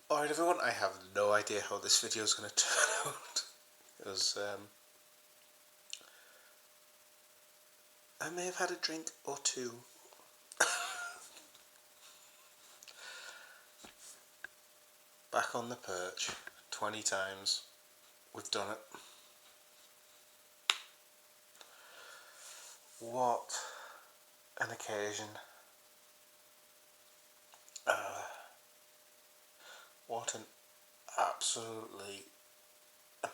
Alright everyone, I have no idea how this video is going to turn out, because I may have had a drink or two. Back on the perch, 20 times, we've done it. What an occasion. What an absolutely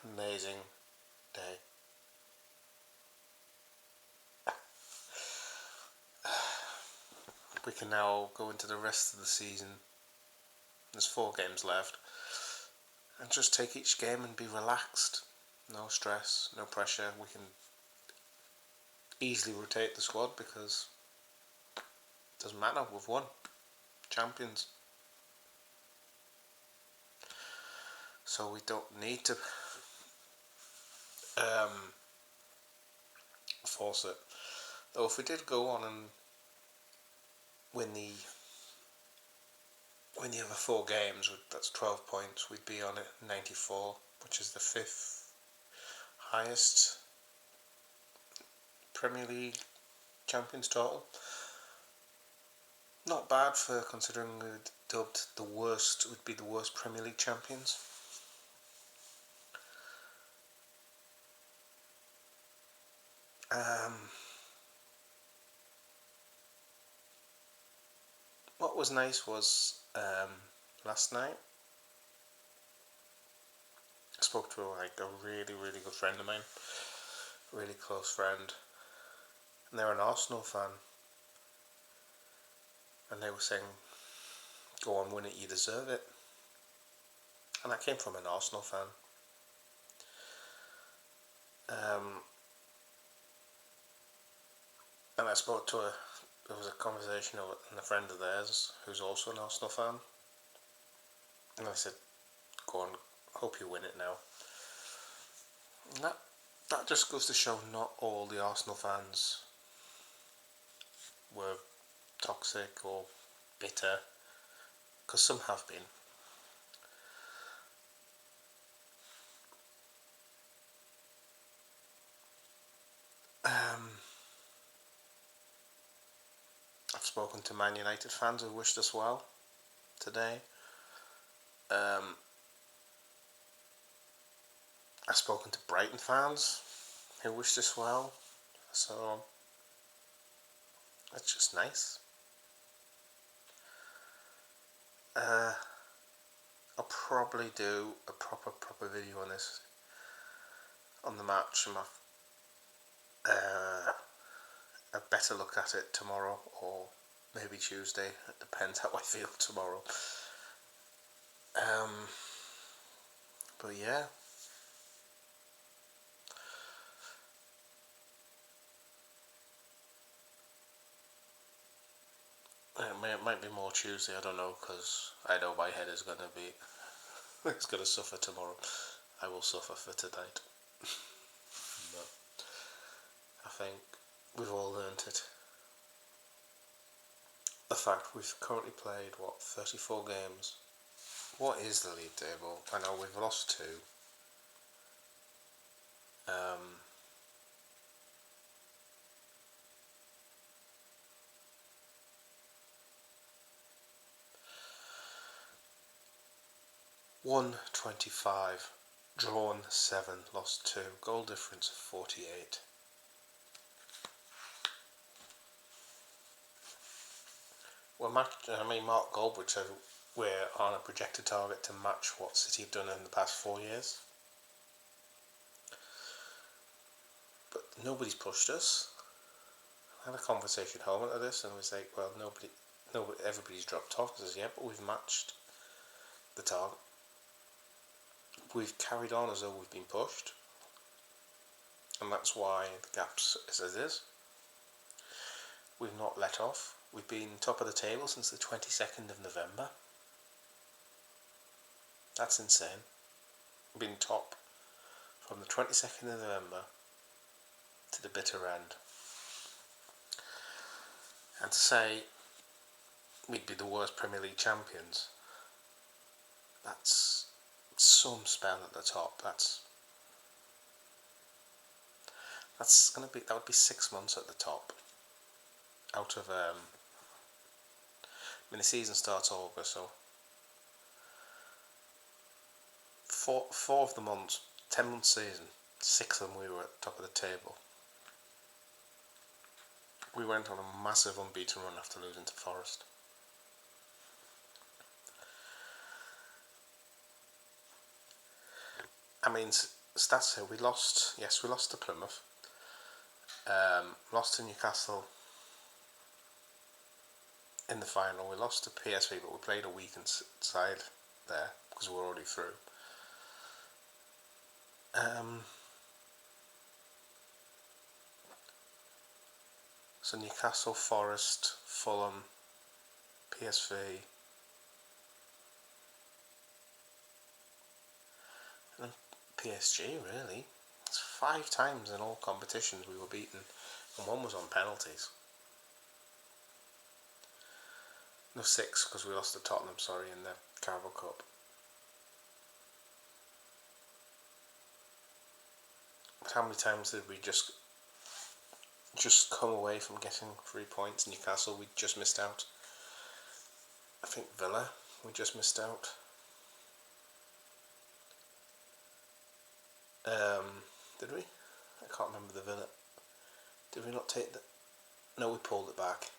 amazing day. We can now go into the rest of the season. There's 4 games left. And just take each game and be relaxed. No stress, no pressure. We can easily rotate the squad because it doesn't matter, we've won. Champions. So we don't need to force it. Though if we did go on and win the other 4 games, that's 12 points, we'd be on it 94, which is the 5th highest Premier League champions total. Not bad for considering we'd dubbed the worst, would be the worst Premier League champions. What was nice was last night I spoke to a really good friend of mine, really close friend, and they're an Arsenal fan, and they were saying, go on, win it, you deserve it. And that came from an Arsenal fan. And I spoke to there was a conversation with a friend of theirs who's also an Arsenal fan, and I said, go on, hope you win it now. And that just goes to show not all the Arsenal fans were toxic or bitter, because some have been. I've spoken to Man United fans who wished us well today. I've spoken to Brighton fans who wished us well, so that's just nice. I'll probably do a proper video on this, on the match, and a better look at it tomorrow, or maybe Tuesday. It depends how I feel tomorrow. But yeah. It might be more Tuesday, I don't know, because I know my head is going to be it's going to suffer tomorrow. I will suffer for tonight. But I think we've all learnt it. The fact we've currently played, 34 games. What is the league table? I know we've lost 2. Won 25, drawn 7, lost 2, goal difference of 48. Mark Goldbridge said we're on a projected target to match what City have done in the past 4 years. But nobody's pushed us. I had a conversation home at this, and it was like, well, everybody's dropped off. I says, yeah, but we've matched the target. We've carried on as though we've been pushed, and that's why the gap's as it is. We've not let off. We've been top of the table since the 22nd of November. That's insane. We've been top from the 22nd of November to the bitter end. And to say we'd be the worst Premier League champions, That's some spell at the top. That would be 6 months at the top. Out of I mean, the season starts August, so four of the months, 10-month season, 6 of them we were at the top of the table. We went on a massive unbeaten run after losing to Forest. I mean, stats here, we lost to Plymouth, lost to Newcastle in the final, we lost to PSV, but we played a weakened side there because we were already through. So Newcastle, Forest, Fulham, PSV, and PSG really. It's 5 times in all competitions we were beaten, and 1 was on penalties. No, 6 because we lost to Tottenham, in the Carabao Cup. But how many times did we just come away from getting 3 points? Newcastle, we just missed out. I think Villa, we just missed out. Did we? I can't remember the Villa. Did we not take the... No, we pulled it back.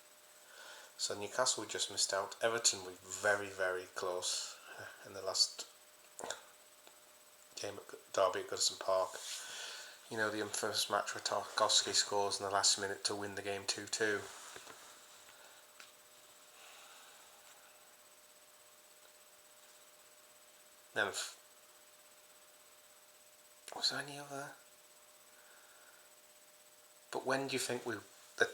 So Newcastle, we just missed out. Everton, we very, very close in the last game at Derby at Goodison Park. You know, the infamous match where Tarkowski scores in the last minute to win the game 2-2. Then, was there any other? But when do you think the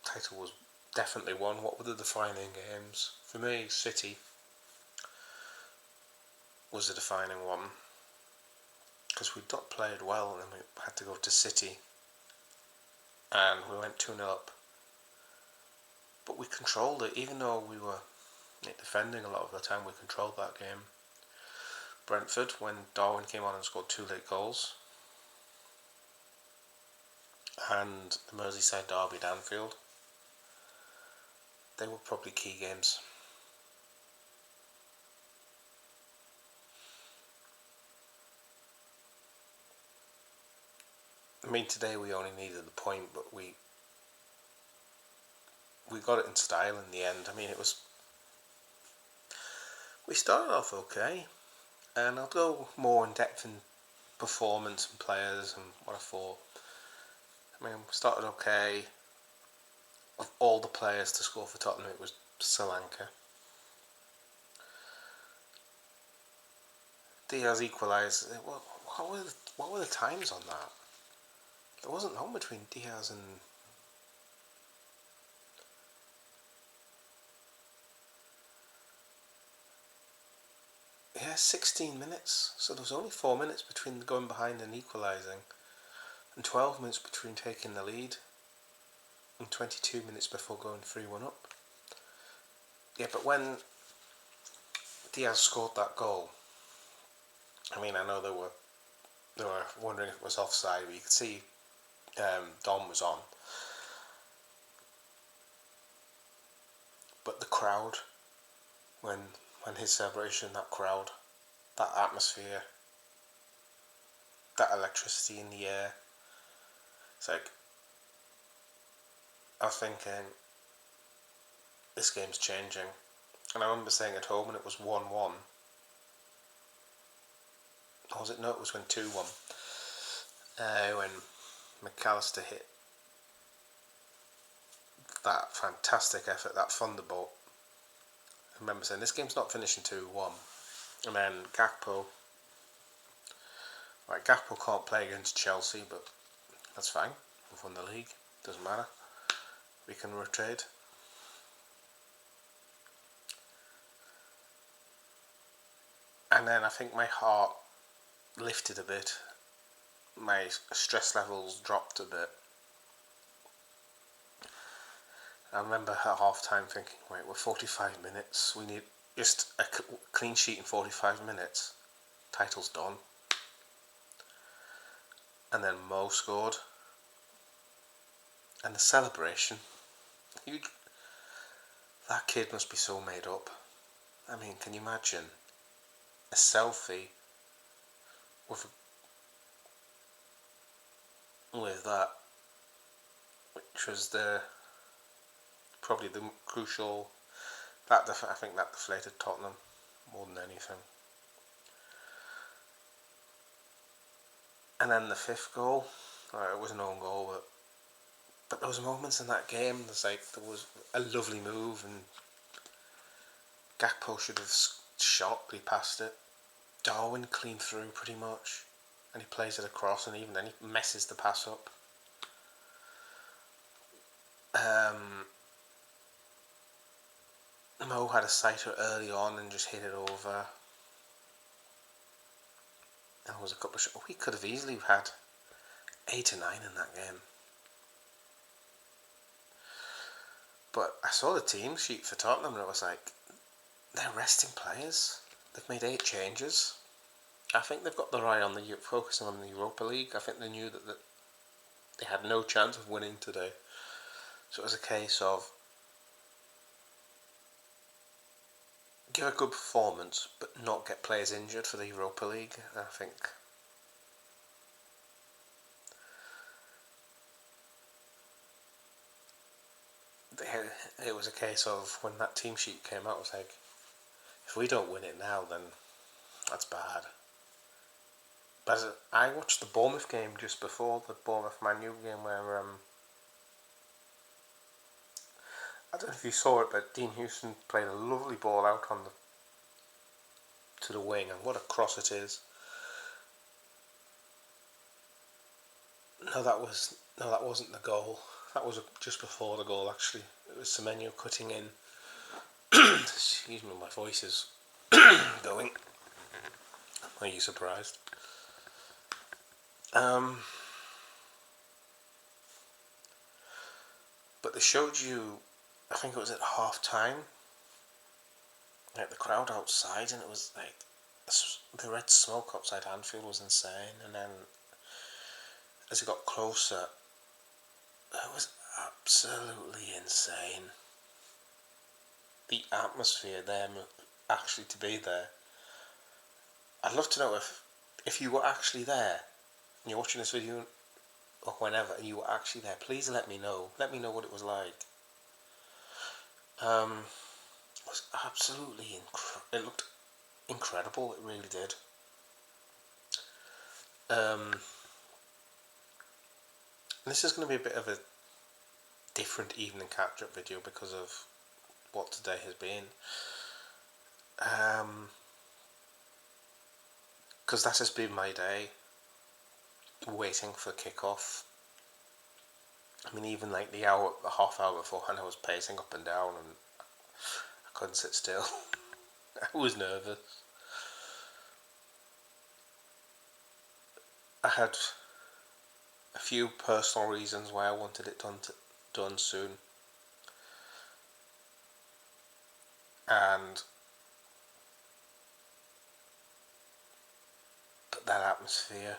title was definitely won? What were the defining games? For me, City was the defining one, because we'd not played well and then we had to go to City and we went 2-0 up, but we controlled it. Even though we were defending a lot of the time, we controlled that game. Brentford, when Darwin came on and scored 2 late goals, and the Merseyside derby at Anfield, they were probably key games. I mean, today we only needed the point, but we got it in style in the end. I mean, we started off okay, and I'll go more in depth in performance and players and what I thought. I mean, we started okay. Of all the players to score for Tottenham, it was Solanke. Diaz equalised. What were the times on that? There wasn't long between Diaz and... Yeah, 16 minutes. So there was only 4 minutes between going behind and equalising, and 12 minutes between taking the lead, and 22 minutes before going 3-1 up. Yeah, but when Diaz scored that goal, I mean, I know they were wondering if it was offside, but you could see Dom was on. But the crowd, when his celebration, that crowd, that atmosphere, that electricity in the air, it's like, I was thinking, this game's changing. And I remember saying at home when it was 1-1, or was it? No, it was when 2-1, when McAllister hit that fantastic effort, that thunderbolt. I remember saying, this game's not finishing 2-1. And then Gakpo can't play against Chelsea, but that's fine. We've won the league, doesn't matter. We can rotate. And then I think my heart lifted a bit. My stress levels dropped a bit. I remember at half time thinking, wait, we're 45 minutes. We need just a clean sheet in 45 minutes, title's done. And then Mo scored, and the celebration, that kid must be so made up. I mean, can you imagine a selfie with that, which was probably the crucial, I think that deflated Tottenham more than anything. And then the fifth goal, it was an own goal, but there was moments in that game, there was a lovely move, and Gakpo should have shot, but he passed it. Darwin clean through pretty much, and he plays it across, and even then he messes the pass up. Mo had a sighter early on and just hit it over. And there was a couple of shots. We could have easily had 8 or 9 in that game. But I saw the team sheet for Tottenham and it was like, they're resting players. They've made 8 changes. I think they've got their eye on focusing on the Europa League. I think they knew that they had no chance of winning today. So it was a case of give a good performance but not get players injured for the Europa League. I think it was a case of when that team sheet came out, it was like, if we don't win it now, then that's bad. But I watched the Bournemouth game just before, the Bournemouth Man U game, where I don't know if you saw it, but Dean Houston played a lovely ball out to the wing, and what a cross it is. No, that wasn't the goal. That was just before the goal, actually. It was Semenyo cutting in. Excuse me, my voice is going. Are you surprised? But they showed you, I think it was at half time, like the crowd outside, and it was like the red smoke outside Anfield was insane. And then as it got closer, it was absolutely insane. The atmosphere there, actually to be there. I'd love to know if you were actually there and you're watching this video or whenever and you were actually there, please let me know. Let me know what it was like. It was absolutely it looked incredible, it really did. This is going to be a bit of a different evening catch-up video because of what today has been. Because that has been my day, waiting for kick-off. I mean, even like the half hour beforehand, I was pacing up and down and I couldn't sit still. I was nervous. I had a few personal reasons why I wanted it done soon. But that atmosphere,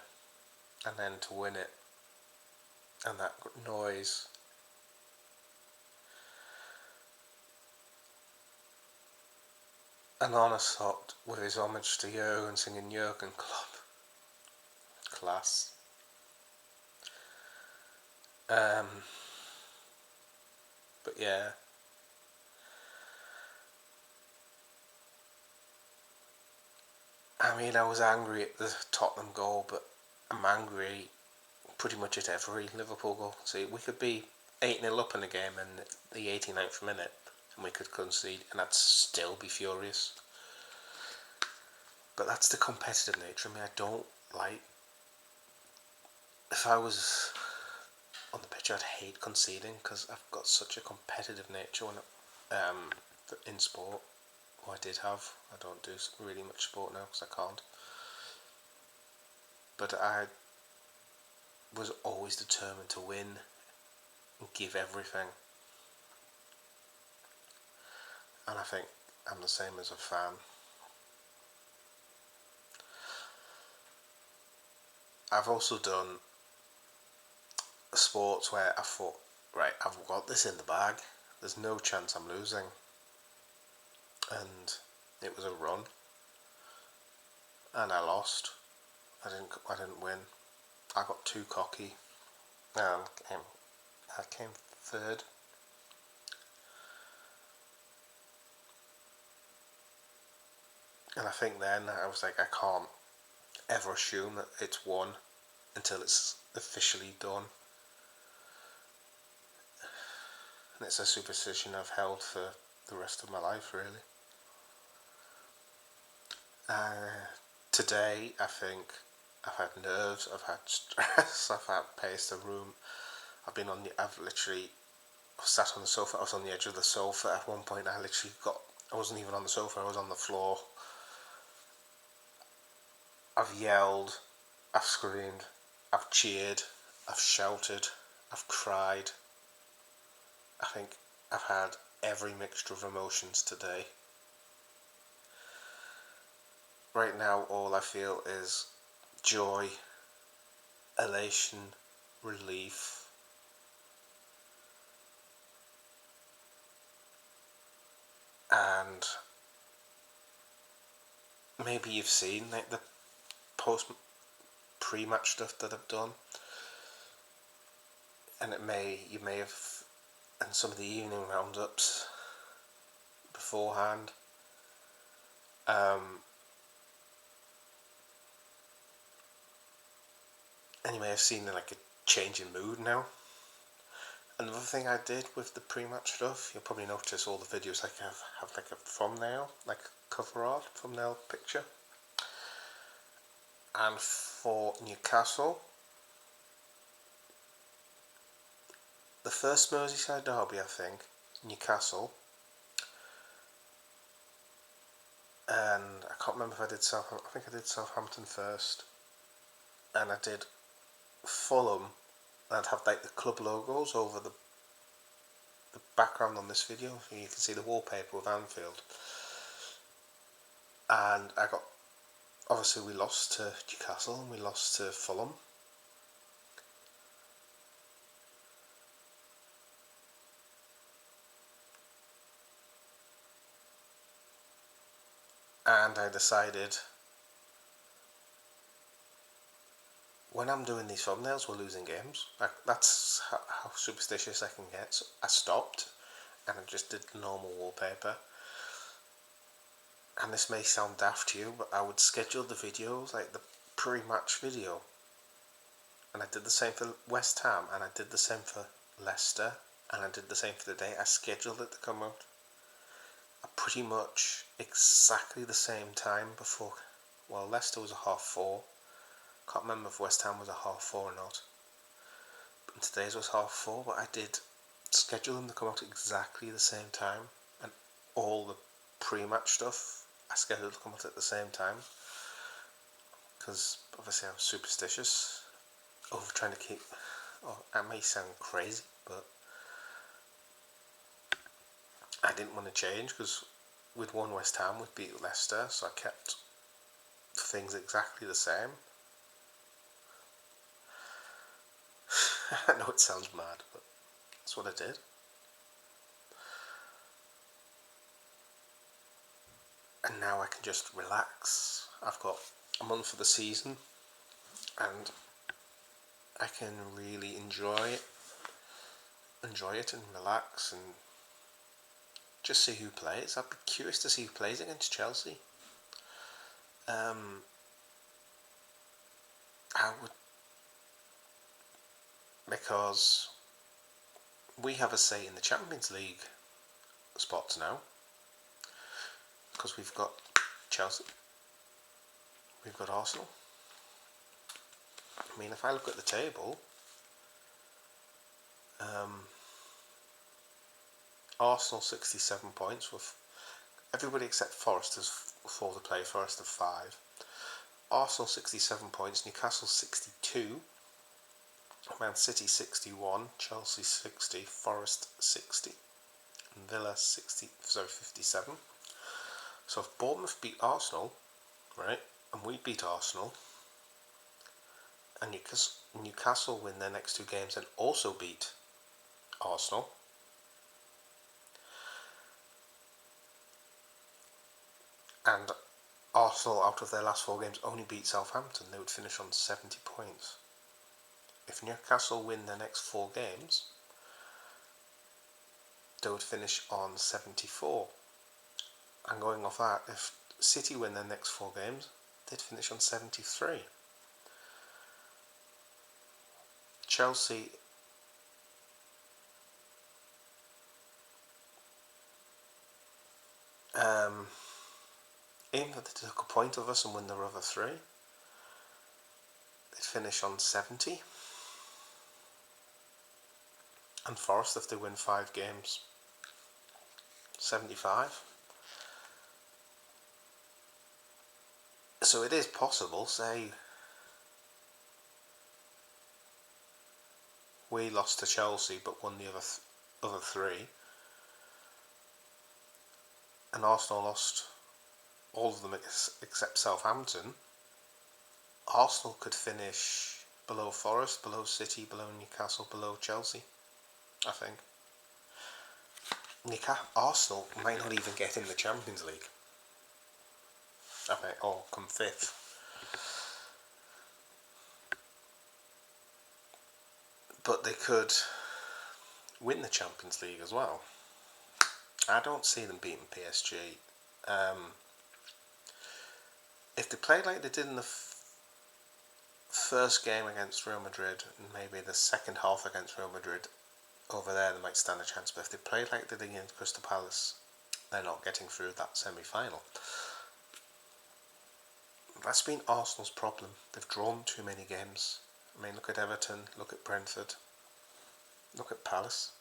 and then to win it, and that noise. And honest thought with his homage to Jurgen singing Jurgen Klopp. Class. But yeah. I mean, I was angry at the Tottenham goal, but I'm angry pretty much at every Liverpool goal. See, we could be 8-0 up in the game in the 89th minute, and we could concede, and I'd still be furious. But that's the competitive nature. I mean, I don't like... If I was on the pitch, I'd hate conceding, because I've got such a competitive nature in sport. I did have. I don't do really much sport now because I can't. But I was always determined to win and give everything. And I think I'm the same as a fan. I've also done sports where I thought, right, I've got this in the bag. There's no chance I'm losing. And it was a run, and I lost. I didn't win. I got too cocky, and I came third. And I think then I was like, I can't ever assume that it's won until it's officially done. And it's a superstition I've held for the rest of my life, really. Today, I think I've had nerves, I've had stress, I've had paced the room. I've literally sat on the sofa. I was on the edge of the sofa at one point. I wasn't even on the sofa, I was on the floor. I've yelled, I've screamed, I've cheered, I've shouted, I've cried. I think I've had every mixture of emotions today. Right now, all I feel is joy, elation, relief. And maybe you've seen like the pre-match stuff that I've done, and you may have, and some of the evening roundups beforehand. And you may have seen like a change in mood now. Another thing I did with the pre-match stuff, you'll probably notice all the videos like have like a thumbnail, like a cover art thumbnail picture. And for Newcastle, the first Merseyside derby, I think, Newcastle, and I can't remember if I did Southampton. I think I did Southampton first, and I did Fulham. I'd have like the club logos over the background on this video. You can see the wallpaper of Anfield. And obviously we lost to Newcastle and we lost to Fulham. And I decided, when I'm doing these thumbnails, we're losing games. That's how superstitious I can get. So I stopped and I just did the normal wallpaper. And this may sound daft to you, but I would schedule the videos, like the pre-match video. And I did the same for West Ham, and I did the same for Leicester, and I did the same for the day. I scheduled it to come out at pretty much exactly the same time before. Well, Leicester was a 4:30. Can't remember if West Ham was a 4:30 or not. And today's was 4:30, but I did schedule them to come out at exactly the same time. And all the pre-match stuff I scheduled to come out at the same time. Because obviously I'm superstitious over trying to keep. Oh, that may sound crazy, but I didn't want to change because we'd won West Ham, we'd beat Leicester, so I kept things exactly the same. I know it sounds mad, but that's what I did. And now I can just relax. I've got a month of the season and I can really enjoy it and relax and just see who plays. I'd be curious to see who plays against Chelsea. I would, because we have a say in the Champions League spots now, because we've got Chelsea, we've got Arsenal. I mean, if I look at the table, Arsenal 67 points, with everybody except Forest has 4 to play. Forest have 5. Arsenal 67 points, Newcastle 62, Man City 61, Chelsea 60, Forest 60, and Villa 57. So if Bournemouth beat Arsenal, right, and we beat Arsenal, and Newcastle win their next 2 games and also beat Arsenal, and Arsenal, out of their last 4 games, only beat Southampton, they would finish on 70 points. If Newcastle win their next 4 games, they would finish on 74. And going off that, if City win their next 4 games, they'd finish on 73. Chelsea, even if they took a point of us and win their other 3, they'd finish on 70. And Forest, if they win 5 games, 75. So it is possible, say we lost to Chelsea but won the other 3, and Arsenal lost all of them except Southampton, Arsenal could finish below Forest, below City, below Newcastle, below Chelsea, I think. Arsenal might not even get in the Champions League, I think, or come 5th. But they could win the Champions League as well. I don't see them beating PSG. If they played like they did in the first game against Real Madrid, and maybe the second half against Real Madrid, over there they might stand a chance. But if they played like they did against Crystal Palace, they're not getting through that semi-final. That's been Arsenal's problem. They've drawn too many games. I mean, look at Everton, look at Brentford, look at Palace.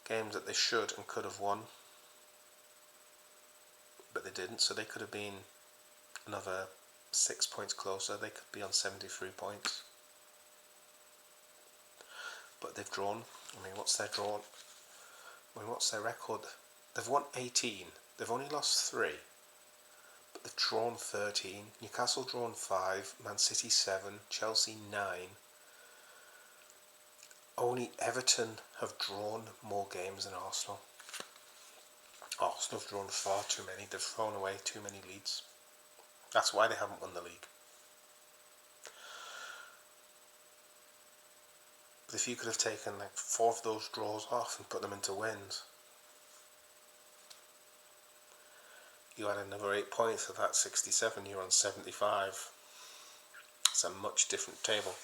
Games that they should and could have won, but they didn't, so they could have been another 6 points closer. They could be on 73 points. But they've drawn. I mean, what's their drawn? I mean, what's their record? They've won 18. They've only lost 3. But they've drawn 13. Newcastle drawn 5. Man City 7. Chelsea 9. Only Everton have drawn more games than Arsenal. Arsenal have drawn far too many. They've thrown away too many leads. That's why they haven't won the league. But if you could have taken like 4 of those draws off and put them into wins, you had another 8 points of that 67. You're on 75. It's a much different table.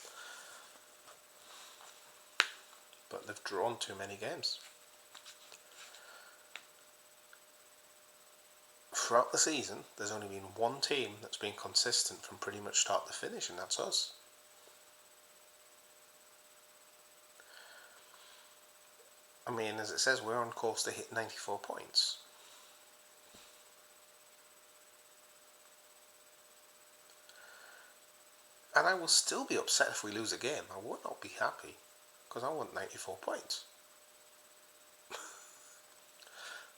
But they've drawn too many games. Throughout the season, there's only been one team that's been consistent from pretty much start to finish, and that's us. I mean, as it says, we're on course to hit 94 points. And I will still be upset if we lose a game. I would not be happy, because I want 94 points.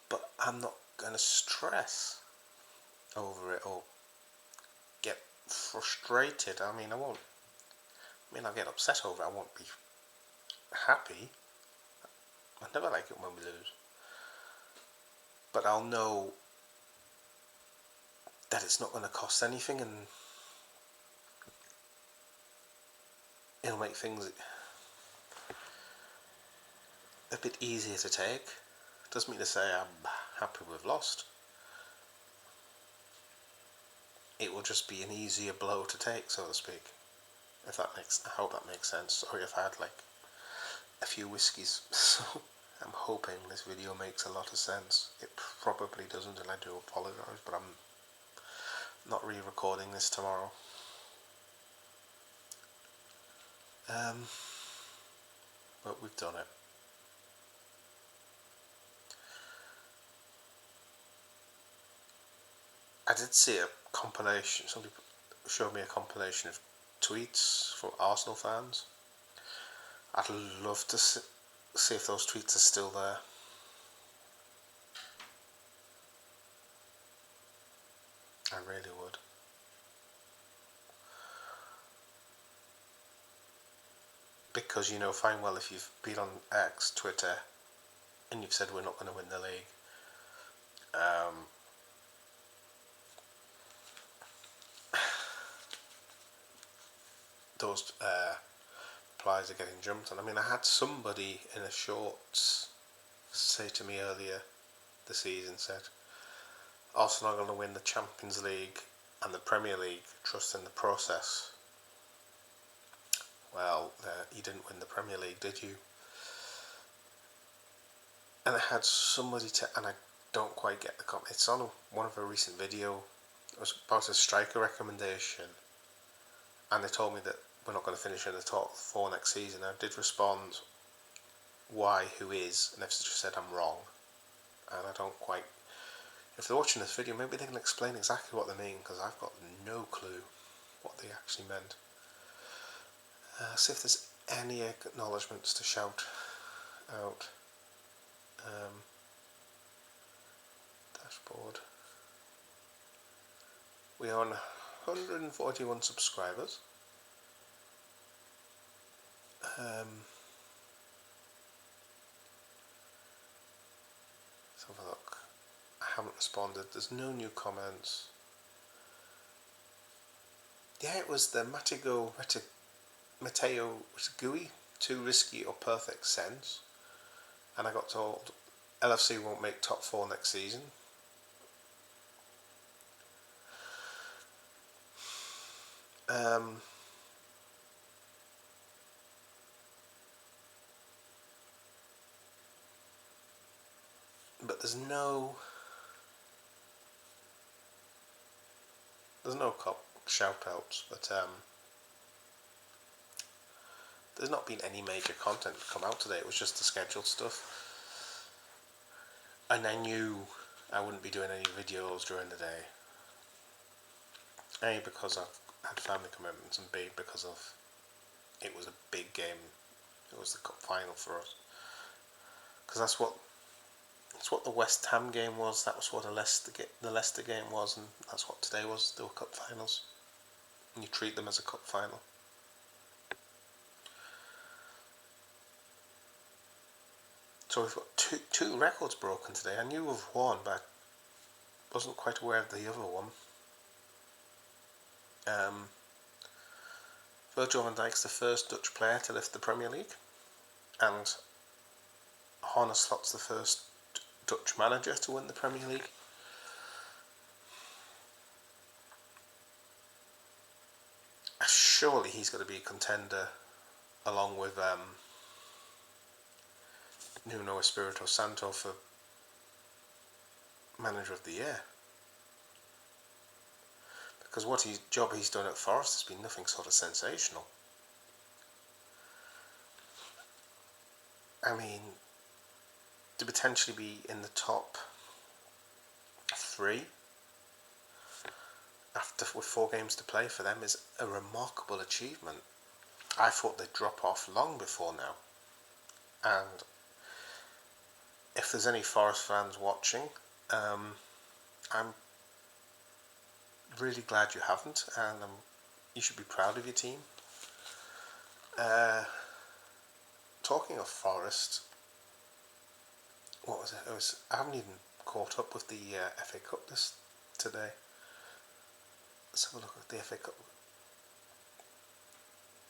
But I'm not going to stress over it or get frustrated. I mean, I'll get upset over it. I won't be happy. I never like it when we lose. But I'll know that it's not going to cost anything, and it'll make things a bit easier to take. Doesn't mean to say I'm happy we've lost. It will just be an easier blow to take, so to speak. I hope that makes sense. Sorry if I had like a few whiskies. So I'm hoping this video makes a lot of sense. It probably doesn't, and I do apologise, but I'm not re-recording this tomorrow. But we've done it. I did see a compilation. Somebody showed me a compilation of tweets from Arsenal fans. I'd love to see if those tweets are still there. I really would. Because, fine well, if you've been on X, Twitter, and you've said we're not going to win the league, those replies are getting jumped on. I mean, I had somebody in a shorts say to me earlier the season, said, Arsenal are going to win the Champions League and the Premier League, trust in the process. Well, you didn't win the Premier League, did you? And I had somebody and I don't quite get the comment. It's on one of a recent video. It was about a striker recommendation, and they told me that we're not going to finish in the top 4 next season. I did respond, why, who is, and they've just said I'm wrong. And I don't quite, if they're watching this video, maybe they can explain exactly what they mean, because I've got no clue what they actually meant. See if there's any acknowledgements to shout out. Dashboard. We are on 141 subscribers. Let's have a look. I haven't responded. There's no new comments. Yeah, it was the Matteo Gui, too risky or perfect sense. And I got told LFC won't make top 4 next season. But there's no shout outs, but there's not been any major content come out today. It was just the scheduled stuff, and I knew I wouldn't be doing any videos during the day, A, because I had family commitments, and B, because of it was a big game. It was the cup final for us, because that's what the West Ham game was. That was what the Leicester game was, and that's what today was. They were cup finals, and you treat them as a cup final. So we've got two records broken today. I knew of one, but I wasn't quite aware of the other one. Virgil van Dijk's the first Dutch player to lift the Premier League, and Arne Slot's the first Dutch manager to win the Premier League. Surely he's got to be a contender along with Nuno Espirito Santo for Manager of the Year. Because what job he's done at Forest has been nothing sort of sensational. I mean, to potentially be in the top 3 with 4 games to play for them is a remarkable achievement. I thought they'd drop off long before now. And if there's any Forest fans watching, I'm really glad you haven't, and you should be proud of your team. Talking of Forest, what was it? I haven't even caught up with the FA Cup today. Let's have a look at the FA Cup.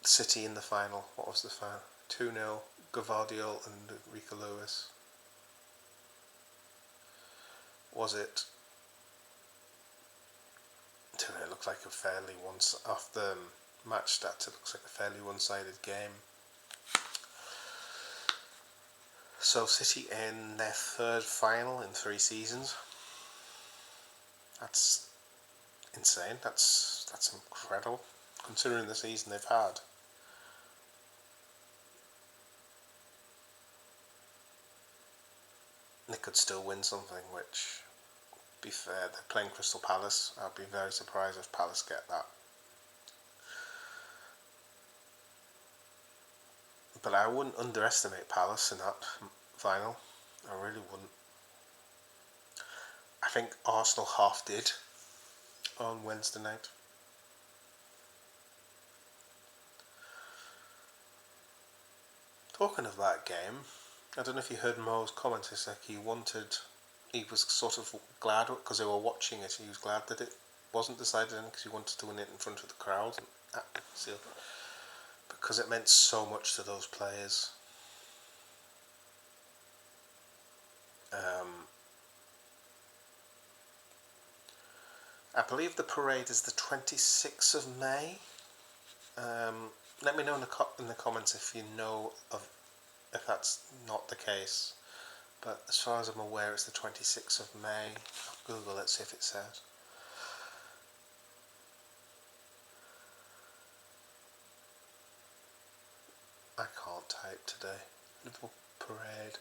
City in the final. What was the final? 2-0. Gavardiol and Rico Lewis. Was it? It looks like a fairly off the match stats. It looks like a fairly one-sided game. So City in their 3rd final in 3 seasons. That's insane. That's incredible, considering the season they've had. They could still win something, which, to be fair, they're playing Crystal Palace. I'd be very surprised if Palace get that. But I wouldn't underestimate Palace in that final. I really wouldn't. I think Arsenal half did on Wednesday night. Talking of that game, I don't know if you heard Mo's comments. It's like he was sort of glad because they were watching it. He was glad that it wasn't decided in because he wanted to win it in front of the crowd, because it meant so much to those players. I believe the parade is the 26th of May. Let me know in the comments if you know if that's not the case. But as far as I'm aware, it's the 26th of May. I'll Google it, see if it says. I can't type today. Liverpool parade.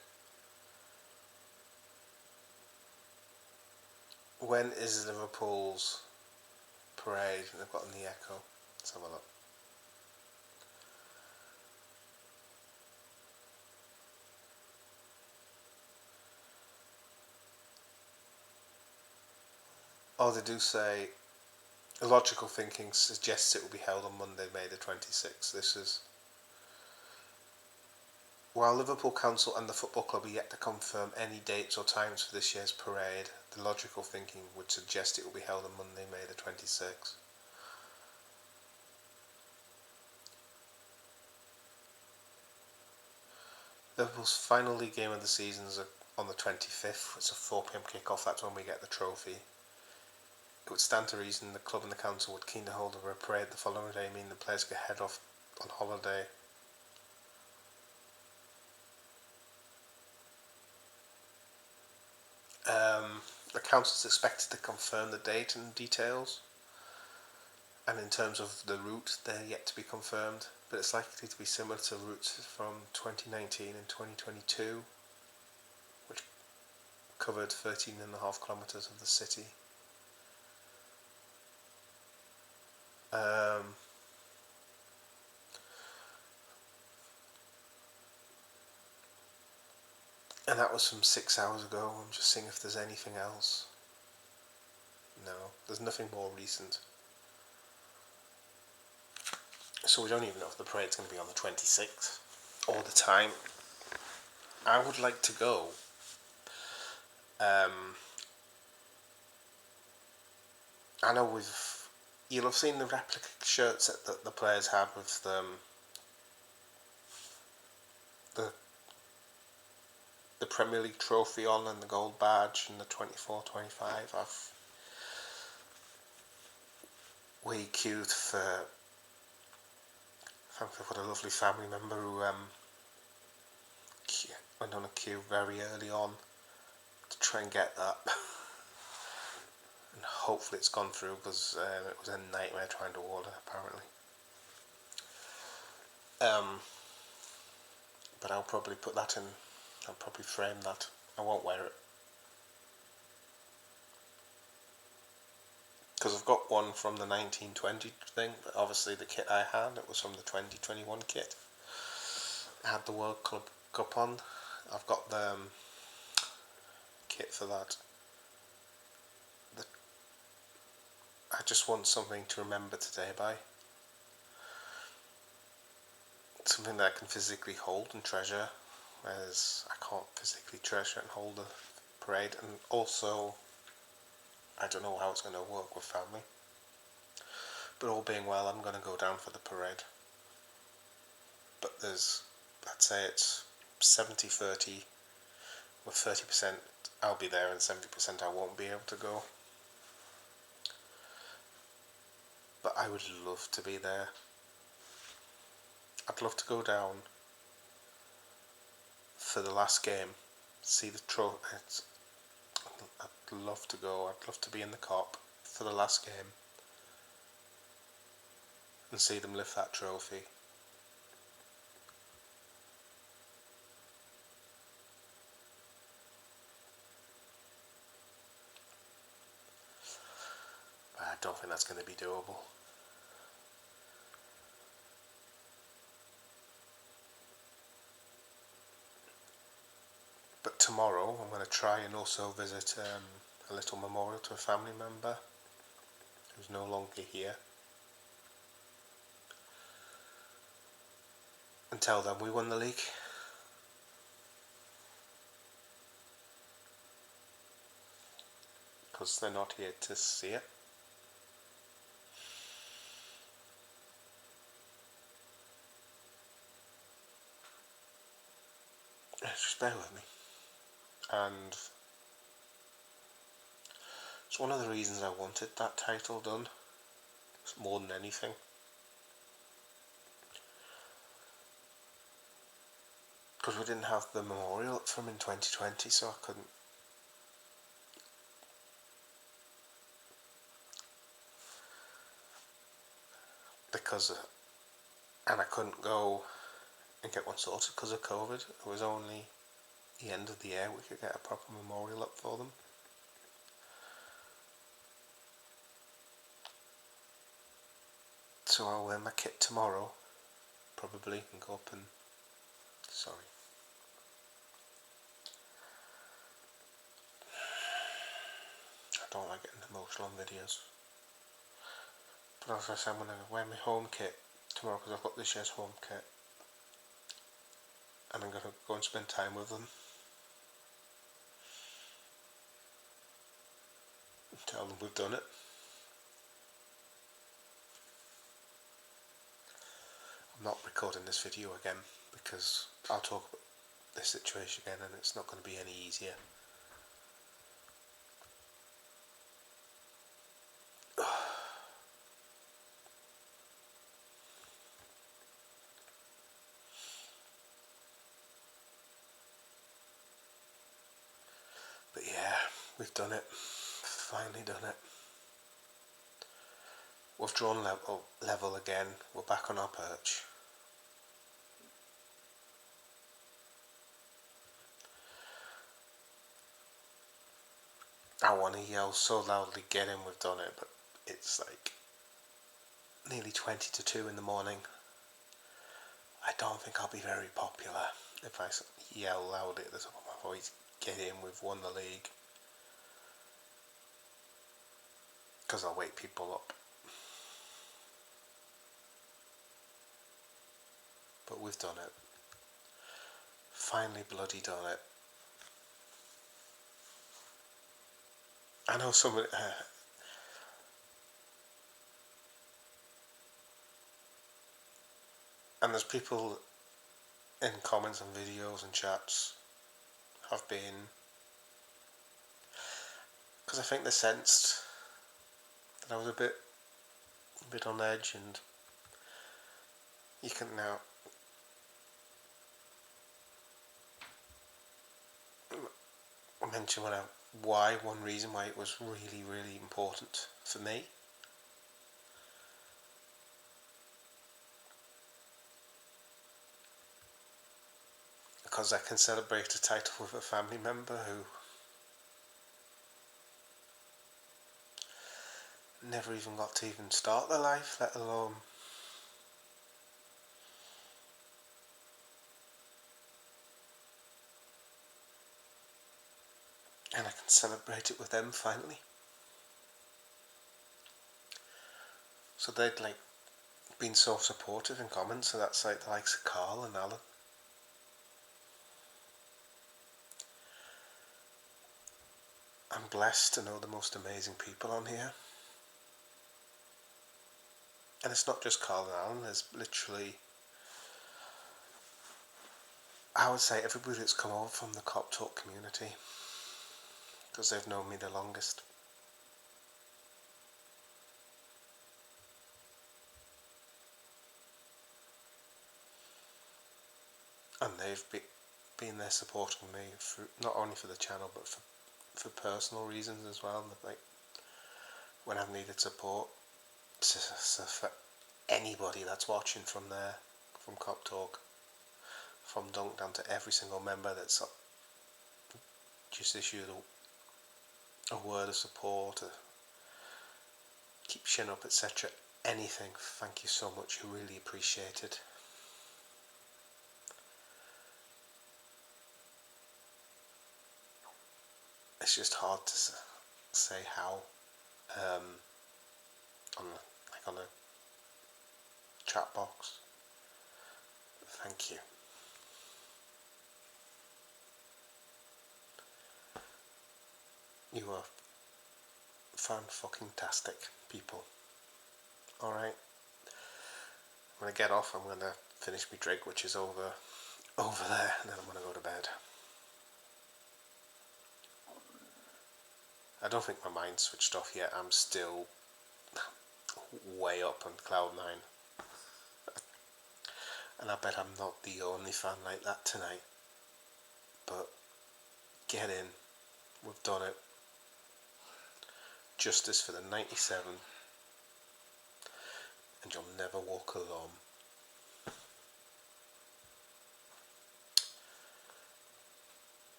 When is Liverpool's parade? They've got in the Echo. Let's have a look. Oh, they do say logical thinking suggests it will be held on Monday, May the 26th. This is while Liverpool Council and the football club are yet to confirm any dates or times for this year's parade, the logical thinking would suggest it will be held on Monday, May the 26th. Liverpool's final league game of the season is on the 25th. It's a 4pm kickoff. That's when we get the trophy. It would stand to reason the club and the council would keen to hold a parade the following day, meaning the players could head off on holiday. The council is expected to confirm the date and details, and in terms of the route, they're yet to be confirmed, but it's likely to be similar to routes from 2019 and 2022, which covered 13.5 kilometres of the city. And that was from 6 hours ago. I'm just seeing if there's anything else. No, there's nothing more recent. So we don't even know if the parade's going to be on the 26th or the time. I would like to go. I know you'll have seen the replica shirts that the players had with the Premier League trophy on and the gold badge and the 24-25. We queued for. Thankfully, I've got a lovely family member who went on a queue very early on to try and get that. And hopefully it's gone through because it was a nightmare trying to order, apparently. But I'll probably put that in. I'll probably frame that. I won't wear it. Because I've got one from the 1920 thing, but obviously the kit I had, it was from the 2021 kit. It had the World Cup on. I've got the kit for that. I just want something to remember today by. Something that I can physically hold and treasure, whereas I can't physically treasure and hold a parade. And also, I don't know how it's going to work with family. But all being well, I'm going to go down for the parade. But let's say it's 70-30, with 30% I'll be there and 70% I won't be able to go. But I would love to be there. I'd love to go down for the last game, see the trophy. I'd love to go. I'd love to be in the Kop for the last game and see them lift that trophy. But I don't think that's going to be doable. But tomorrow I'm going to try and also visit a little memorial to a family member who's no longer here, and tell them we won the league. Because they're not here to see it. Just bear with me. And it's one of the reasons I wanted that title done, more than anything. Because we didn't have the memorial up from in 2020, so I couldn't. And I couldn't go and get one sorted because of COVID. It was only the end of the year we could get a proper memorial up for them. So I'll wear my kit tomorrow, probably, and go up and... Sorry. I don't like getting emotional on videos. But as I said, I'm going to wear my home kit tomorrow because I've got this year's home kit. And I'm going to go and spend time with them. And tell them we've done it. I'm not recording this video again because I'll talk about this situation again and it's not going to be any easier. But yeah, we've done it. Finally done it. We've drawn level again. We're back on our perch. I want to yell so loudly, get in, we've done it, but it's like nearly 20 to 2 in the morning. I don't think I'll be very popular if I yell loudly at the top of my voice, get in, we've won the league. Because I'll wake people up. But we've done it. Finally bloody done it. I know somebody... and there's people in comments and videos and chats have been... Because I think they sensed that I was a bit on edge, and you can now... mention one reason why it was really, really important for me. Because I can celebrate a title with a family member who never even got to even start their life, let alone and I can celebrate it with them finally. So they'd been so supportive in comments, so that's the likes of Carl and Alan. I'm blessed to know the most amazing people on here. And it's not just Carl and Alan, there's literally, I would say, everybody that's come over from the Cop Talk community, because they've known me the longest. And they've been there supporting me, not only for the channel, but for personal reasons as well. When I've needed support. So for anybody that's watching from there, from Cop Talk, from Dunk down to every single member that's just issued a word of support, keep chin up, etc. Anything, thank you so much, you really appreciate it. It's just hard to say how chat box. Thank you. You are fan-fucking-tastic people. Alright. When I get off, I'm going to finish my drink, which is over there, and then I'm going to go to bed. I don't think my mind's switched off yet. I'm still way up on cloud 9. And I bet I'm not the only fan like that tonight. But get in. We've done it. Justice for the 97. And you'll never walk alone.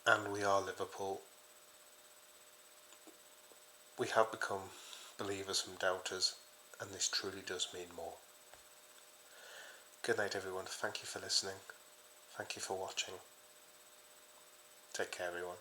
And we are Liverpool. We have become believers from doubters, and this truly does mean more. Good night, everyone. Thank you for listening. Thank you for watching. Take care, everyone.